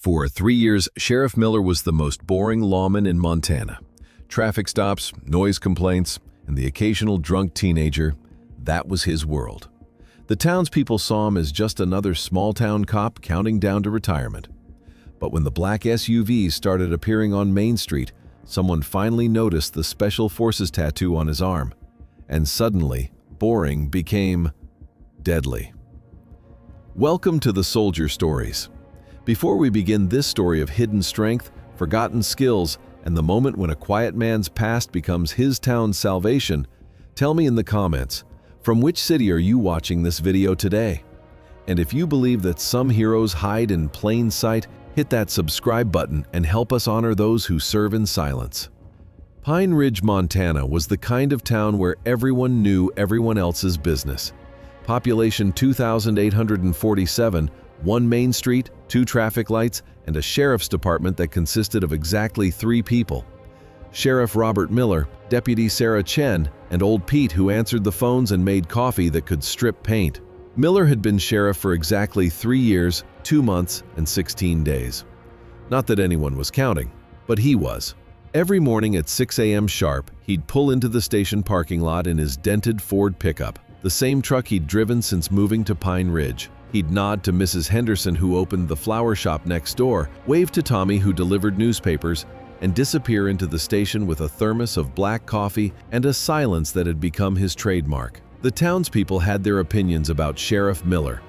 For 3 years, Sheriff Miller was the most boring lawman in Montana. Traffic stops, noise complaints, and the occasional drunk teenager, that was his world. The townspeople saw him as just another small-town cop counting down to retirement. But when the black SUVs started appearing on Main Street, someone finally noticed the Special Forces tattoo on his arm. And suddenly, boring became deadly. Welcome to the Soldier Stories. Before we begin this story of hidden strength, forgotten skills, and the moment when a quiet man's past becomes his town's salvation, tell me in the comments, from which city are you watching this video today? And if you believe that some heroes hide in plain sight, hit that subscribe button and help us honor those who serve in silence. Pine Ridge, Montana was the kind of town where everyone knew everyone else's business. Population 2,847, one main street, 2 traffic lights, and a sheriff's department that consisted of exactly 3 people. Sheriff Robert Miller, Deputy Sarah Chen, and Old Pete, who answered the phones and made coffee that could strip paint. Miller had been sheriff for exactly 3 years, 2 months, and 16 days. Not that anyone was counting, but he was. Every morning at 6 a.m. sharp, he'd pull into the station parking lot in his dented Ford pickup, the same truck he'd driven since moving to Pine Ridge. He'd nod to Mrs. Henderson, who opened the flower shop next door, wave to Tommy, who delivered newspapers, and disappear into the station with a thermos of black coffee and a silence that had become his trademark. The townspeople had their opinions about Sheriff Miller.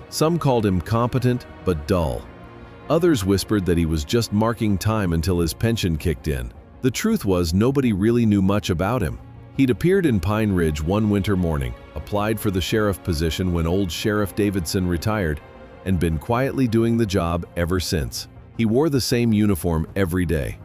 Some called him competent but dull. Others whispered that he was just marking time until his pension kicked in. The truth was, nobody really knew much about him. He'd appeared in Pine Ridge one winter morning, applied for the sheriff position when old Sheriff Davidson retired, and been quietly doing the job ever since. He wore the same uniform every day: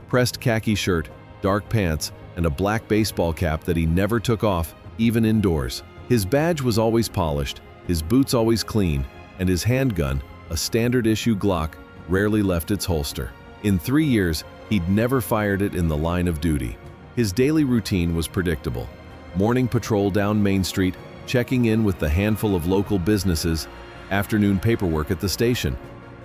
pressed khaki shirt, dark pants, and a black baseball cap that he never took off, even indoors. His badge was always polished, his boots always clean, and his handgun, a standard-issue Glock, rarely left its holster. In 3 years, he'd never fired it in the line of duty. His daily routine was predictable. Morning patrol down Main Street, checking in with the handful of local businesses, afternoon paperwork at the station,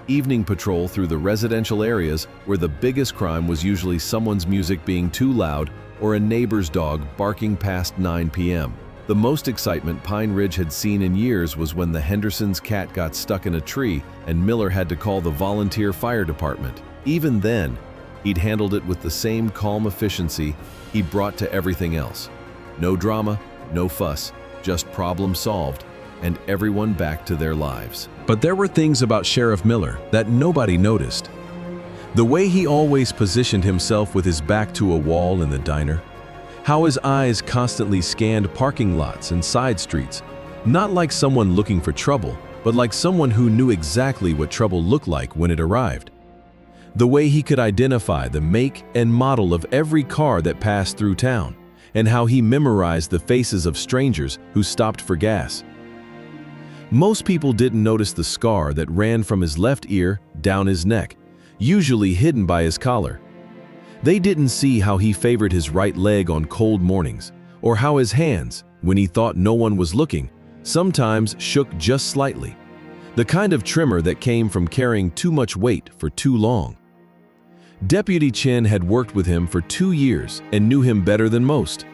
evening patrol through the residential areas where the biggest crime was usually someone's music being too loud or a neighbor's dog barking past 9 p.m. The most excitement Pine Ridge had seen in years was when the Hendersons' cat got stuck in a tree and Miller had to call the volunteer fire department. Even then, he'd handled it with the same calm efficiency he brought to everything else. No drama, no fuss, just problem solved, and everyone back to their lives. But there were things about Sheriff Miller that nobody noticed. The way he always positioned himself with his back to a wall in the diner, how his eyes constantly scanned parking lots and side streets, not like someone looking for trouble, but like someone who knew exactly what trouble looked like when it arrived. The way he could identify the make and model of every car that passed through town, and how he memorized the faces of strangers who stopped for gas. Most people didn't notice the scar that ran from his left ear down his neck, usually hidden by his collar. They didn't see how he favored his right leg on cold mornings, or how his hands, when he thought no one was looking, sometimes shook just slightly, the kind of tremor that came from carrying too much weight for too long. Deputy Chen had worked with him for 2 years and knew him better than most.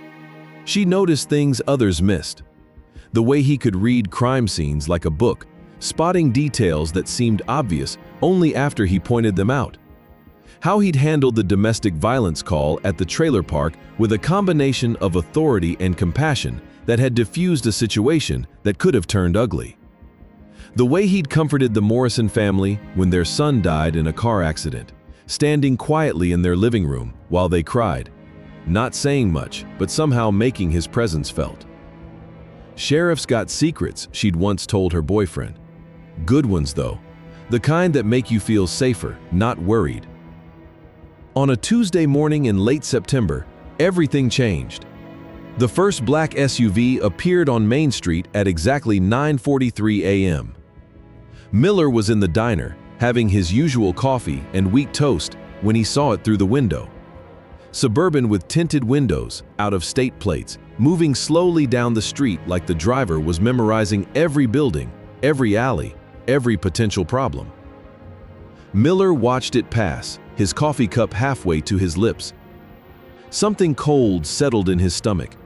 She noticed things others missed. The way he could read crime scenes like a book, spotting details that seemed obvious only after he pointed them out. How he'd handled the domestic violence call at the trailer park with a combination of authority and compassion that had diffused a situation that could have turned ugly. The way he'd comforted the Morrison family when their son died in a car accident, standing quietly in their living room while they cried, not saying much, but somehow making his presence felt. Sheriff's got secrets, she'd once told her boyfriend. Good ones, though. The kind that make you feel safer, not worried. On a Tuesday morning in late September, everything changed. The first black SUV appeared on Main Street at exactly 9:43 a.m. Miller was in the diner, having his usual coffee and wheat toast when he saw it through the window. Suburban with tinted windows, out-of-state plates, moving slowly down the street like the driver was memorizing every building, every alley, every potential problem. Miller watched it pass, his coffee cup halfway to his lips. Something cold settled in his stomach.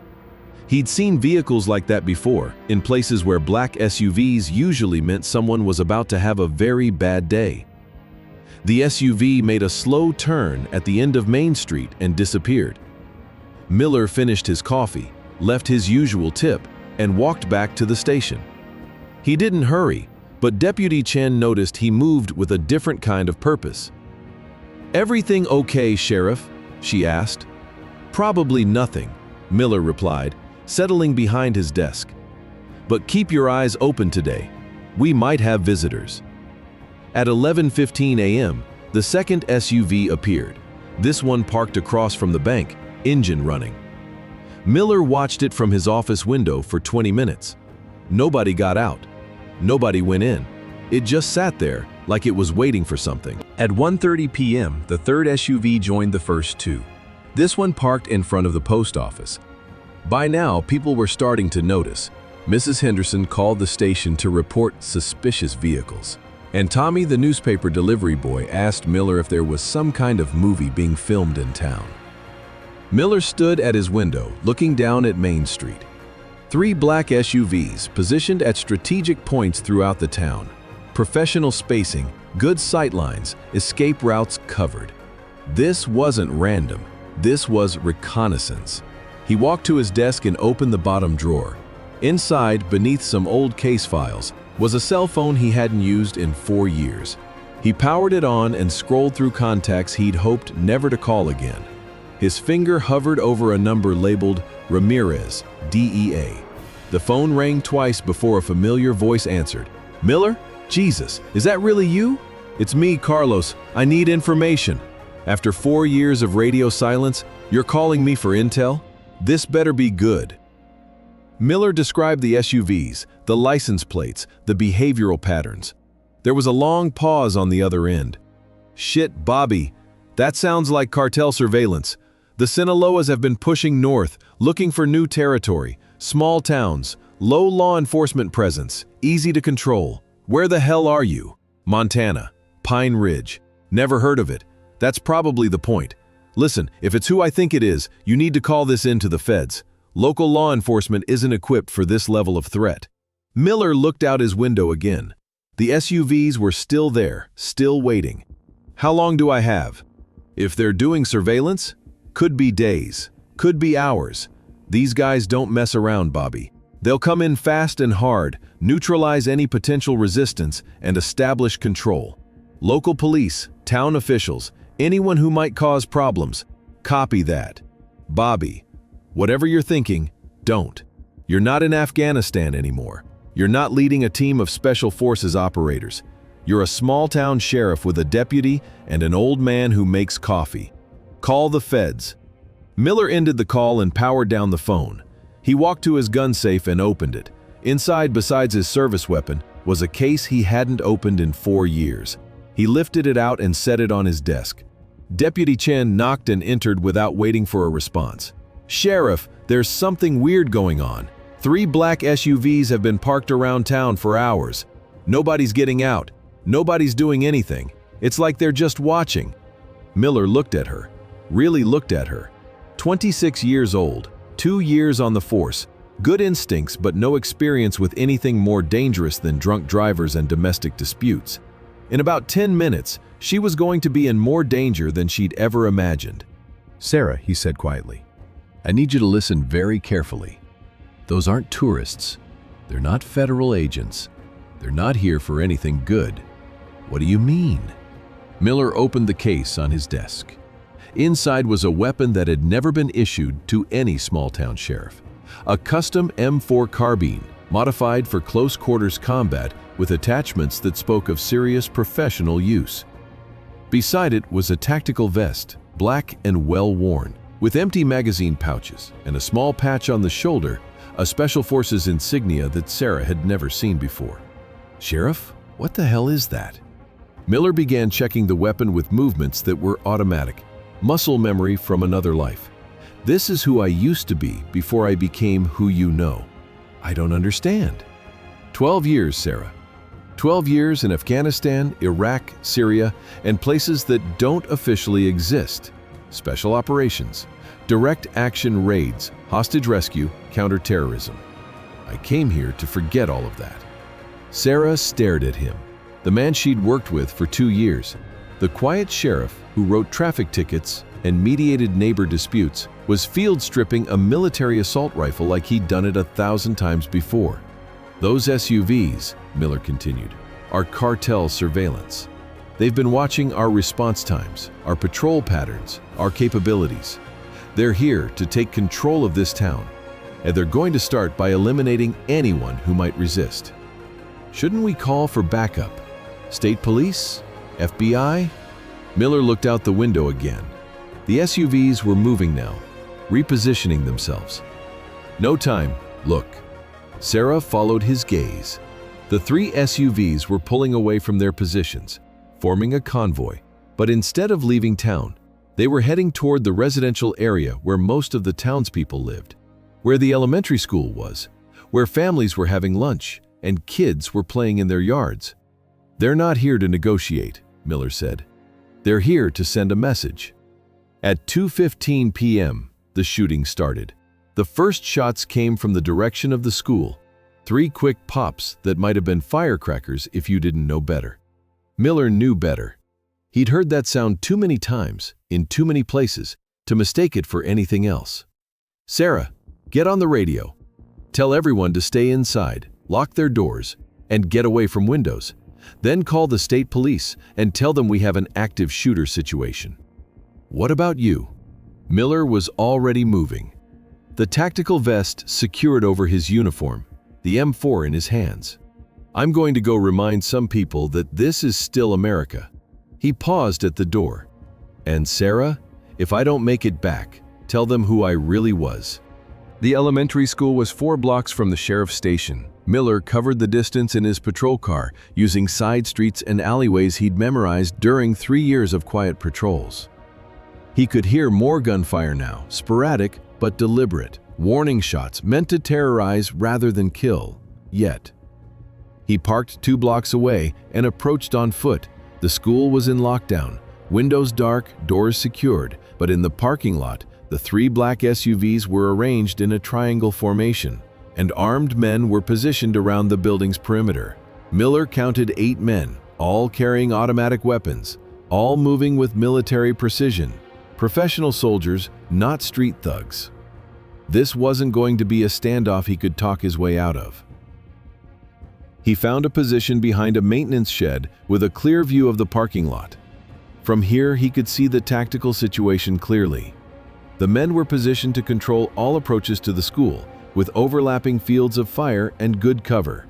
He'd seen vehicles like that before, in places where black SUVs usually meant someone was about to have a very bad day. The SUV made a slow turn at the end of Main Street and disappeared. Miller finished his coffee, left his usual tip, and walked back to the station. He didn't hurry, but Deputy Chen noticed he moved with a different kind of purpose. "Everything okay, Sheriff?" she asked. "Probably nothing," Miller replied, settling behind his desk. "But keep your eyes open today. We might have visitors." At 11:15 a.m., the second SUV appeared, this one parked across from the bank, engine running. Miller watched it from his office window for 20 minutes. Nobody got out. Nobody went in. It just sat there, like it was waiting for something. At 1:30 p.m., the third SUV joined the first two. This one parked in front of the post office. By now, people were starting to notice. Mrs. Henderson called the station to report suspicious vehicles. And Tommy, the newspaper delivery boy, asked Miller if there was some kind of movie being filmed in town. Miller stood at his window, looking down at Main Street. 3 black SUVs positioned at strategic points throughout the town. Professional spacing, good sightlines, escape routes covered. This wasn't random. This was reconnaissance. He walked to his desk and opened the bottom drawer. Inside, beneath some old case files, was a cell phone he hadn't used in 4 years. He powered it on and scrolled through contacts he'd hoped never to call again. His finger hovered over a number labeled Ramirez, DEA. The phone rang twice before a familiar voice answered. "Miller? Jesus, is that really you? It's me, Carlos. I need information. After 4 years of radio silence, you're calling me for intel? This better be good." Miller described the SUVs, the license plates, the behavioral patterns. There was a long pause on the other end. "Shit, Bobby. That sounds like cartel surveillance. The Sinaloas have been pushing north, looking for new territory, small towns, low law enforcement presence, easy to control. Where the hell are you?" "Montana. Pine Ridge. Never heard of it. That's probably the point. Listen, if it's who I think it is, you need to call this in to the feds. Local law enforcement isn't equipped for this level of threat." Miller looked out his window again. The SUVs were still there, still waiting. "How long do I have?" "If they're doing surveillance, could be days, could be hours. These guys don't mess around, Bobby. They'll come in fast and hard, neutralize any potential resistance, and establish control. Local police, town officials, anyone who might cause problems. Copy that. Bobby, whatever you're thinking, don't. You're not in Afghanistan anymore. You're not leading a team of special forces operators. You're a small-town sheriff with a deputy and an old man who makes coffee. Call the feds." Miller ended the call and powered down the phone. He walked to his gun safe and opened it. Inside, besides his service weapon, was a case he hadn't opened in 4 years. He lifted it out and set it on his desk. Deputy Chen knocked and entered without waiting for a response. "Sheriff, there's something weird going on. 3 black SUVs have been parked around town for hours. Nobody's getting out. Nobody's doing anything. It's like they're just watching." Miller looked at her, really looked at her. 26 years old, 2 years on the force, good instincts but no experience with anything more dangerous than drunk drivers and domestic disputes. In about 10 minutes, she was going to be in more danger than she'd ever imagined. "Sarah," he said quietly, "I need you to listen very carefully. Those aren't tourists. They're not federal agents. They're not here for anything good." "What do you mean?" Miller opened the case on his desk. Inside was a weapon that had never been issued to any small-town sheriff. A custom M4 carbine, modified for close-quarters combat with attachments that spoke of serious professional use. Beside it was a tactical vest, black and well-worn, with empty magazine pouches and a small patch on the shoulder, a Special Forces insignia that Sarah had never seen before. "Sheriff, what the hell is that?" Miller began checking the weapon with movements that were automatic, muscle memory from another life. "This is who I used to be before I became who you know." "I don't understand." 12 years, Sarah. 12 years in Afghanistan, Iraq, Syria, and places that don't officially exist. Special operations, direct action raids, hostage rescue, counterterrorism. I came here to forget all of that. Sarah stared at him, the man she'd worked with for 2 years. The quiet sheriff who wrote traffic tickets and mediated neighbor disputes was field stripping a military assault rifle like he'd done it 1,000 times before. Those SUVs, Miller continued, are cartel surveillance. They've been watching our response times, our patrol patterns, our capabilities. They're here to take control of this town, and they're going to start by eliminating anyone who might resist. Shouldn't we call for backup? State police? FBI? Miller looked out the window again. The SUVs were moving now, repositioning themselves. No time, look. Sarah followed his gaze. The 3 SUVs were pulling away from their positions, forming a convoy. But instead of leaving town, they were heading toward the residential area where most of the townspeople lived, where the elementary school was, where families were having lunch and kids were playing in their yards. They're not here to negotiate, Miller said. They're here to send a message. At 2:15 p.m., the shooting started. The first shots came from the direction of the school, 3 quick pops that might have been firecrackers if you didn't know better. Miller knew better. He'd heard that sound too many times, in too many places, to mistake it for anything else. Sarah, get on the radio. Tell everyone to stay inside, lock their doors, and get away from windows. Then call the state police and tell them we have an active shooter situation. What about you? Miller was already moving. The tactical vest secured over his uniform, the M4 in his hands. I'm going to go remind some people that this is still America. He paused at the door. And Sarah, if I don't make it back, tell them who I really was. The elementary school was 4 blocks from the sheriff's station. Miller covered the distance in his patrol car, using side streets and alleyways he'd memorized during 3 years of quiet patrols. He could hear more gunfire now, sporadic but deliberate, warning shots meant to terrorize rather than kill. Yet, he parked 2 blocks away and approached on foot. The school was in lockdown, windows dark, doors secured, but in the parking lot, the 3 black SUVs were arranged in a triangle formation, and armed men were positioned around the building's perimeter. Miller counted 8 men, all carrying automatic weapons, all moving with military precision. Professional soldiers, not street thugs. This wasn't going to be a standoff he could talk his way out of. He found a position behind a maintenance shed with a clear view of the parking lot. From here, he could see the tactical situation clearly. The men were positioned to control all approaches to the school, with overlapping fields of fire and good cover.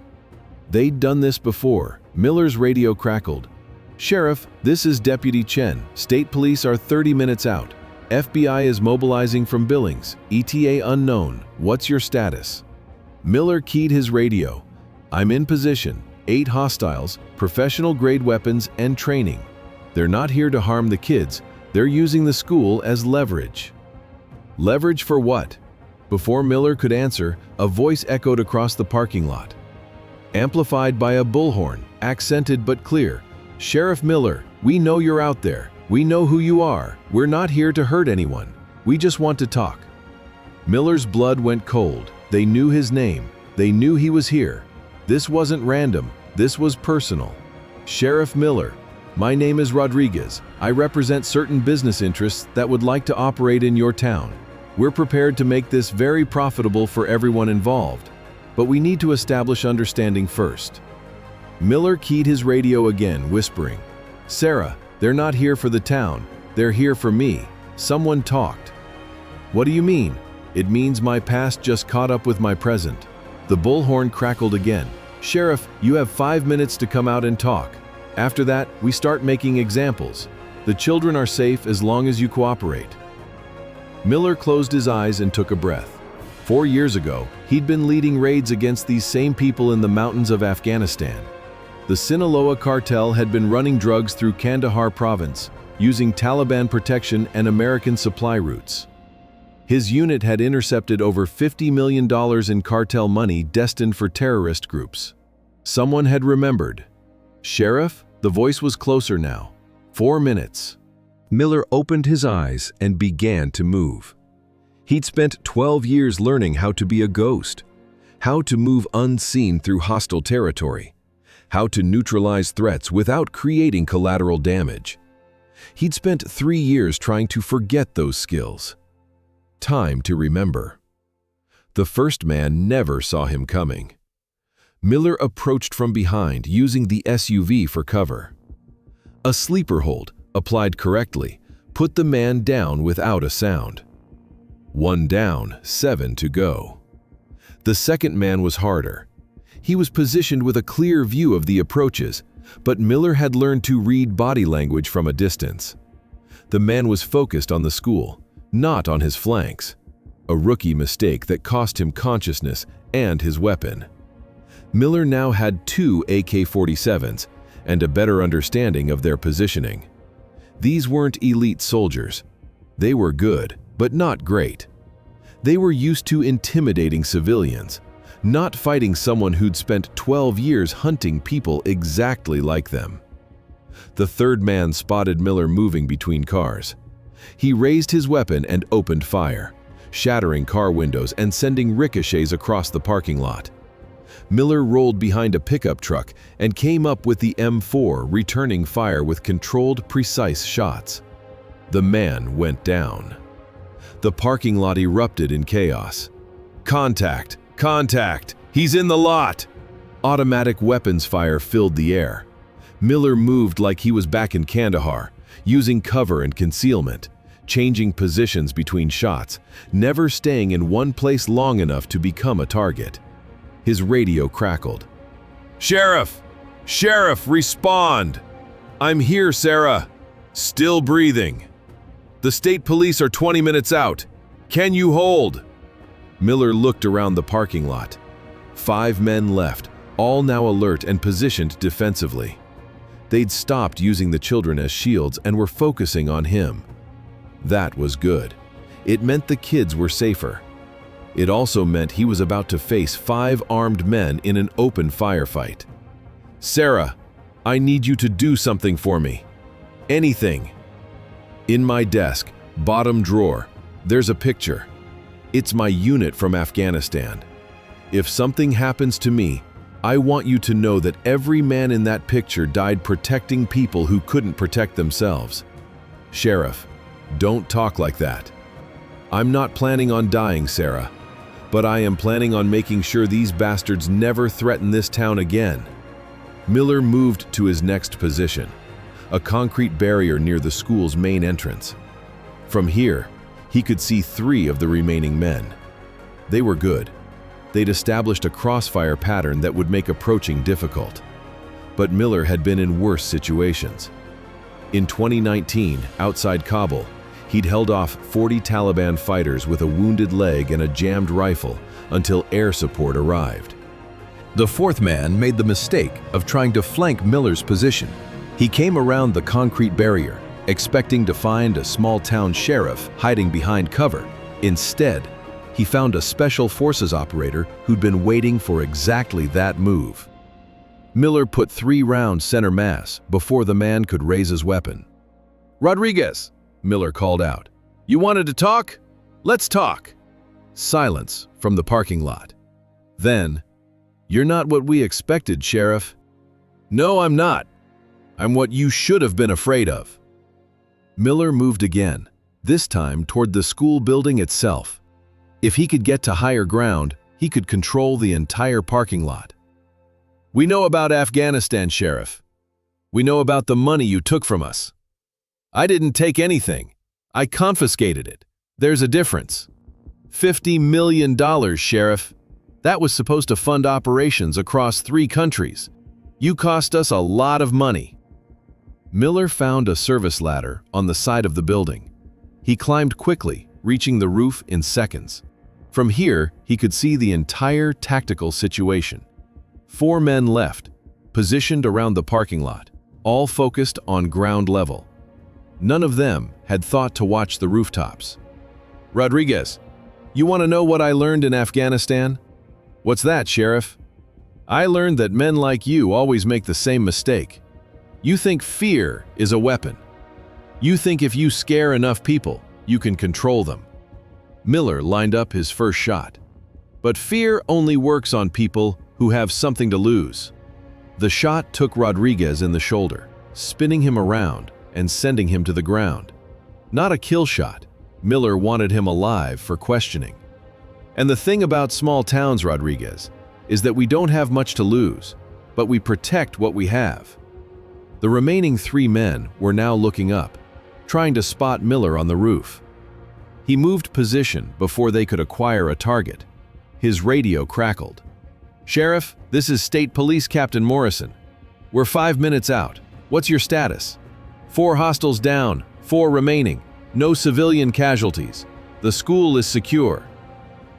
They'd done this before. Miller's radio crackled. Sheriff, this is Deputy Chen. State police are 30 minutes out. FBI is mobilizing from Billings. ETA unknown. What's your status? Miller keyed his radio. I'm in position. 8 hostiles, professional-grade weapons, and training. They're not here to harm the kids. They're using the school as leverage. Leverage for what? Before Miller could answer, a voice echoed across the parking lot. Amplified by a bullhorn, accented but clear. Sheriff Miller, we know you're out there. We know who you are. We're not here to hurt anyone. We just want to talk. Miller's blood went cold. They knew his name. They knew he was here. This wasn't random. This was personal. Sheriff Miller, my name is Rodriguez. I represent certain business interests that would like to operate in your town. We're prepared to make this very profitable for everyone involved, but we need to establish understanding first. Miller keyed his radio again, whispering, Sarah, they're not here for the town. They're here for me. Someone talked. What do you mean? It means my past just caught up with my present. The bullhorn crackled again. Sheriff, you have 5 minutes to come out and talk. After that, we start making examples. The children are safe as long as you cooperate. Miller closed his eyes and took a breath. 4 years ago, he'd been leading raids against these same people in the mountains of Afghanistan. The Sinaloa cartel had been running drugs through Kandahar province, using Taliban protection and American supply routes. His unit had intercepted over $50 million in cartel money destined for terrorist groups. Someone had remembered. "Sheriff?" The voice was closer now. 4 minutes. Miller opened his eyes and began to move. He'd spent 12 years learning how to be a ghost, how to move unseen through hostile territory, how to neutralize threats without creating collateral damage. He'd spent 3 years trying to forget those skills. Time to remember. The first man never saw him coming. Miller approached from behind, using the SUV for cover. A sleeper hold, applied correctly, put the man down without a sound. 1 down, 7 to go. The second man was harder. He was positioned with a clear view of the approaches, but Miller had learned to read body language from a distance. The man was focused on the school, not on his flanks. A rookie mistake that cost him consciousness and his weapon. Miller now had 2 AK-47s and a better understanding of their positioning. These weren't elite soldiers. They were good, but not great. They were used to intimidating civilians, not fighting someone who'd spent 12 years hunting people exactly like them. The third man spotted Miller moving between cars. He raised his weapon and opened fire, shattering car windows and sending ricochets across the parking lot. Miller rolled behind a pickup truck and came up with the M4, returning fire with controlled, precise shots. The man went down. The parking lot erupted in chaos. "Contact! Contact! He's in the lot!" Automatic weapons fire filled the air. Miller moved like he was back in Kandahar, using cover and concealment, changing positions between shots, never staying in one place long enough to become a target. His radio crackled. "Sheriff! Sheriff, respond! I'm here, Sarah. Still breathing. The state police are 20 minutes out. Can you hold?" Miller looked around the parking lot. 5 men left, all now alert and positioned defensively. They'd stopped using the children as shields and were focusing on him. That was good. It meant the kids were safer. It also meant he was about to face 5 armed men in an open firefight. "Sarah, I need you to do something for me. Anything." In my desk, bottom drawer, there's a picture. It's my unit from Afghanistan. If something happens to me, I want you to know that every man in that picture died protecting people who couldn't protect themselves. Sheriff, don't talk like that. I'm not planning on dying, Sarah, but I am planning on making sure these bastards never threaten this town again. Miller moved to his next position, a concrete barrier near the school's main entrance. From here, he could see 3 of the remaining men. They were good. They'd established a crossfire pattern that would make approaching difficult. But Miller had been in worse situations. In 2019, outside Kabul, he'd held off 40 Taliban fighters with a wounded leg and a jammed rifle until air support arrived. The 4th man made the mistake of trying to flank Miller's position. He came around the concrete barrier, expecting to find a small-town sheriff hiding behind cover. Instead, he found a special forces operator who'd been waiting for exactly that move. Miller put 3 rounds center mass before the man could raise his weapon. "Rodriguez," Miller called out. "You wanted to talk? Let's talk." Silence from the parking lot. Then, "You're not what we expected, Sheriff." "No, I'm not. I'm what you should have been afraid of." Miller moved again, this time toward the school building itself. If he could get to higher ground, he could control the entire parking lot. "We know about Afghanistan, Sheriff. We know about the money you took from us." "I didn't take anything. I confiscated it. There's a difference." $50 million, Sheriff. That was supposed to fund operations across 3 countries. You cost us a lot of money. Miller found a service ladder on the side of the building. He climbed quickly, reaching the roof in seconds. From here, he could see the entire tactical situation. 4 men left, positioned around the parking lot, all focused on ground level. None of them had thought to watch the rooftops. "Rodriguez, you want to know what I learned in Afghanistan?" "What's that, Sheriff?" I learned that men like you always make the same mistake. You think fear is a weapon. You think if you scare enough people, you can control them. Miller lined up his first shot. But fear only works on people who have something to lose. The shot took Rodriguez in the shoulder, spinning him around and sending him to the ground. Not a kill shot. Miller wanted him alive for questioning. And the thing about small towns, Rodriguez, is that we don't have much to lose, but we protect what we have. The remaining 3 men were now looking up, trying to spot Miller on the roof. He moved position before they could acquire a target. His radio crackled. "Sheriff, this is State Police Captain Morrison. We're 5 minutes out. What's your status?" 4 hostiles down, 4 remaining. No civilian casualties. The school is secure."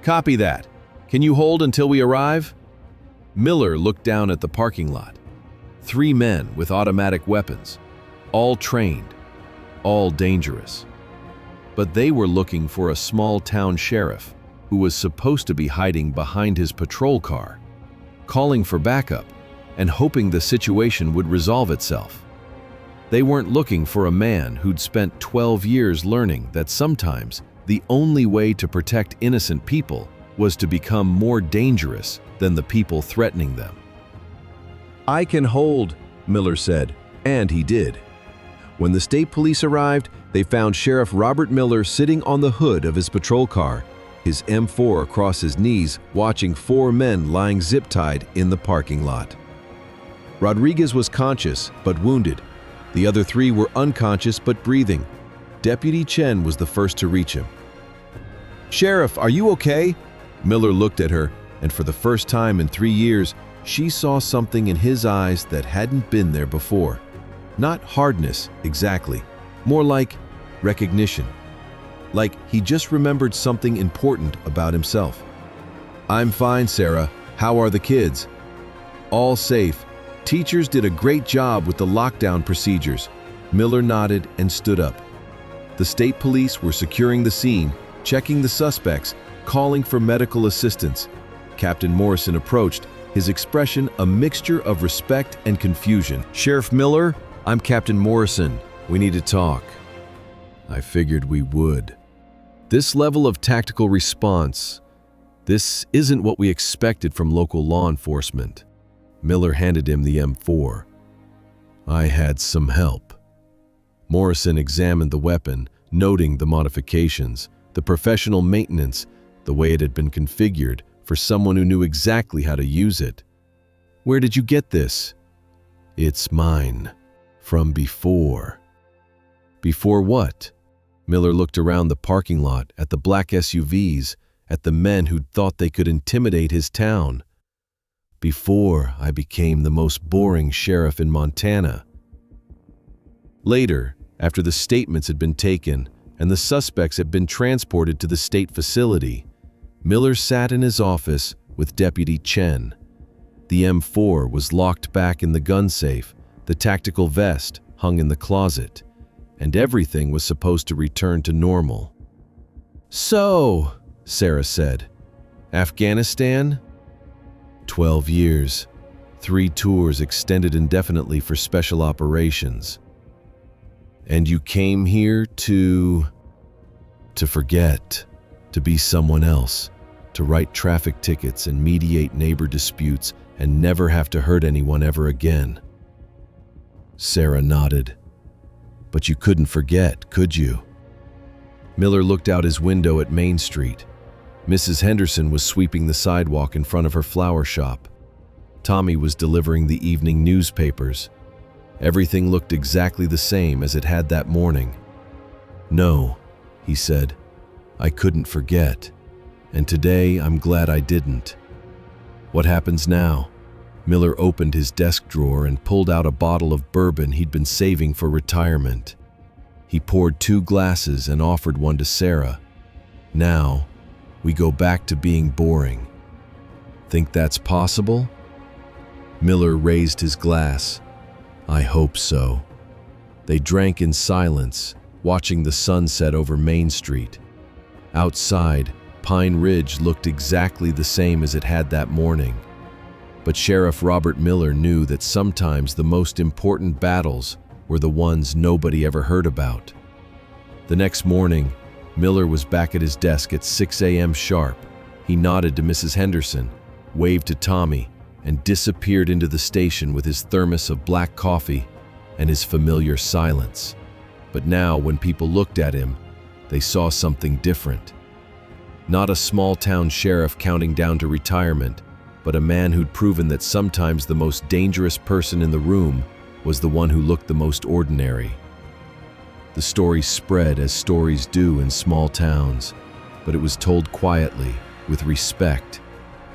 "Copy that. Can you hold until we arrive?" Miller looked down at the parking lot. 3 men with automatic weapons, all trained, all dangerous. But they were looking for a small town sheriff who was supposed to be hiding behind his patrol car, calling for backup and hoping the situation would resolve itself. They weren't looking for a man who'd spent 12 years learning that sometimes the only way to protect innocent people was to become more dangerous than the people threatening them. "I can hold," Miller said, and he did. When the state police arrived, they found Sheriff Robert Miller sitting on the hood of his patrol car, his M4 across his knees, watching 4 men lying zip-tied in the parking lot. Rodriguez was conscious but wounded. The other 3 were unconscious but breathing. Deputy Chen was the first to reach him. "Sheriff, are you okay?" Miller looked at her, and for the first time in 3 years, she saw something in his eyes that hadn't been there before. Not hardness, exactly. More like recognition. Like he just remembered something important about himself. "I'm fine, Sarah. How are the kids?" "All safe. Teachers did a great job with the lockdown procedures." Miller nodded and stood up. The state police were securing the scene, checking the suspects, calling for medical assistance. Captain Morrison approached, his expression a mixture of respect and confusion. "Sheriff Miller, I'm Captain Morrison. We need to talk." I figured we would. This level of tactical response, this isn't what we expected from local law enforcement. Miller handed him the M4. "I had some help." Morrison examined the weapon, noting the modifications, the professional maintenance, the way it had been configured for someone who knew exactly how to use it. "Where did you get this?" "It's mine. From before." "Before what?" Miller looked around the parking lot, at the black SUVs, at the men who'd thought they could intimidate his town. "Before I became the most boring sheriff in Montana." Later, after the statements had been taken and the suspects had been transported to the state facility, Miller sat in his office with Deputy Chen. The M4 was locked back in the gun safe, the tactical vest hung in the closet, and everything was supposed to return to normal. "So," Sarah said, "Afghanistan?" 12 years, 3 tours extended indefinitely for special operations. "And you came here to forget, to be someone else, to write traffic tickets and mediate neighbor disputes and never have to hurt anyone ever again." Sarah nodded. "But you couldn't forget, could you?" Miller looked out his window at Main Street. Mrs. Henderson was sweeping the sidewalk in front of her flower shop. Tommy was delivering the evening newspapers. Everything looked exactly the same as it had that morning. "No," he said, "I couldn't forget. And today I'm glad I didn't." "What happens now?" Miller opened his desk drawer and pulled out a bottle of bourbon he'd been saving for retirement. He poured 2 glasses and offered one to Sarah. "Now, we go back to being boring. Think that's possible?" Miller raised his glass. "I hope so." They drank in silence, watching the sun set over Main Street. Outside, Pine Ridge looked exactly the same as it had that morning. But Sheriff Robert Miller knew that sometimes the most important battles were the ones nobody ever heard about. The next morning, Miller was back at his desk at 6 a.m. sharp. He nodded to Mrs. Henderson, waved to Tommy, and disappeared into the station with his thermos of black coffee and his familiar silence. But now, when people looked at him, they saw something different. Not a small-town sheriff counting down to retirement, but a man who'd proven that sometimes the most dangerous person in the room was the one who looked the most ordinary. The story spread as stories do in small towns, but it was told quietly, with respect,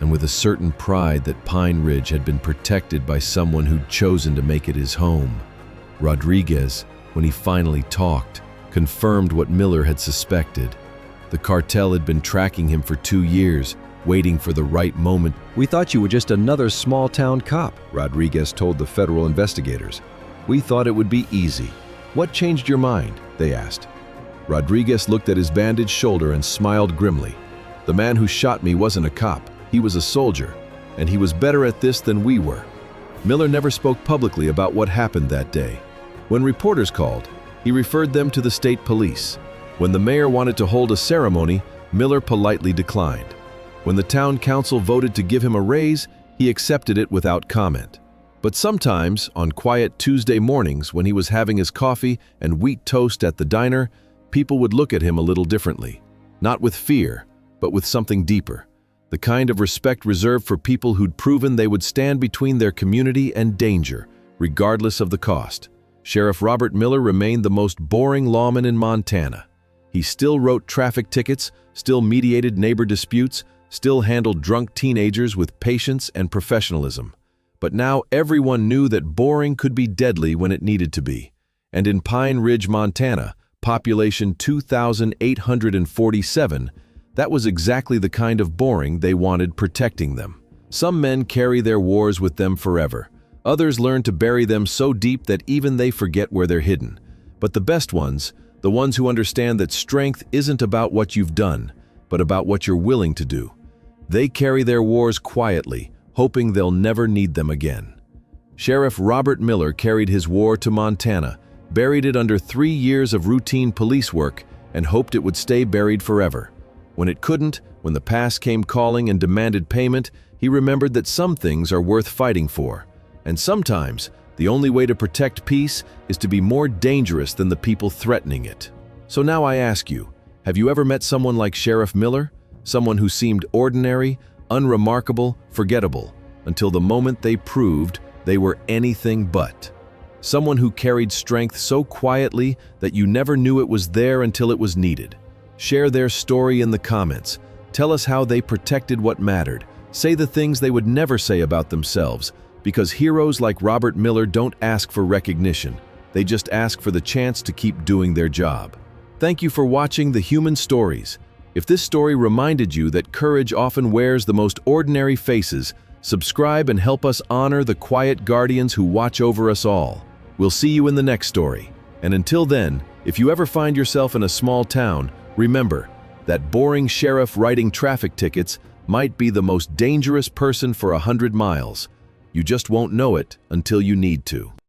and with a certain pride that Pine Ridge had been protected by someone who'd chosen to make it his home. Rodriguez, when he finally talked, confirmed what Miller had suspected. The cartel had been tracking him for 2 years, waiting for the right moment. "We thought you were just another small-town cop," Rodriguez told the federal investigators. "We thought it would be easy. What changed your mind?" they asked. Rodriguez looked at his bandaged shoulder and smiled grimly. "The man who shot me wasn't a cop. He was a soldier, and he was better at this than we were." Miller never spoke publicly about what happened that day. When reporters called, he referred them to the state police. When the mayor wanted to hold a ceremony, Miller politely declined. When the town council voted to give him a raise, he accepted it without comment. But sometimes, on quiet Tuesday mornings when he was having his coffee and wheat toast at the diner, people would look at him a little differently. Not with fear, but with something deeper. The kind of respect reserved for people who'd proven they would stand between their community and danger, regardless of the cost. Sheriff Robert Miller remained the most boring lawman in Montana. He still wrote traffic tickets, still mediated neighbor disputes, still handled drunk teenagers with patience and professionalism. But now everyone knew that boring could be deadly when it needed to be. And in Pine Ridge, Montana, population 2,847, that was exactly the kind of boring they wanted protecting them. Some men carry their wars with them forever. Others learn to bury them so deep that even they forget where they're hidden. But the best ones, the ones who understand that strength isn't about what you've done, but about what you're willing to do. They carry their wars quietly, hoping they'll never need them again. Sheriff Robert Miller carried his war to Montana, buried it under 3 years of routine police work, and hoped it would stay buried forever. When it couldn't, when the past came calling and demanded payment, he remembered that some things are worth fighting for. And sometimes, the only way to protect peace is to be more dangerous than the people threatening it. So now I ask you, have you ever met someone like Sheriff Miller? Someone who seemed ordinary, unremarkable, forgettable, until the moment they proved they were anything but. Someone who carried strength so quietly that you never knew it was there until it was needed. Share their story in the comments. Tell us how they protected what mattered. Say the things they would never say about themselves, because heroes like Robert Miller don't ask for recognition. They just ask for the chance to keep doing their job. Thank you for watching The Human Stories. If this story reminded you that courage often wears the most ordinary faces, subscribe and help us honor the quiet guardians who watch over us all. We'll see you in the next story. And until then, if you ever find yourself in a small town, remember that boring sheriff writing traffic tickets might be the most dangerous person for 100 miles. You just won't know it until you need to.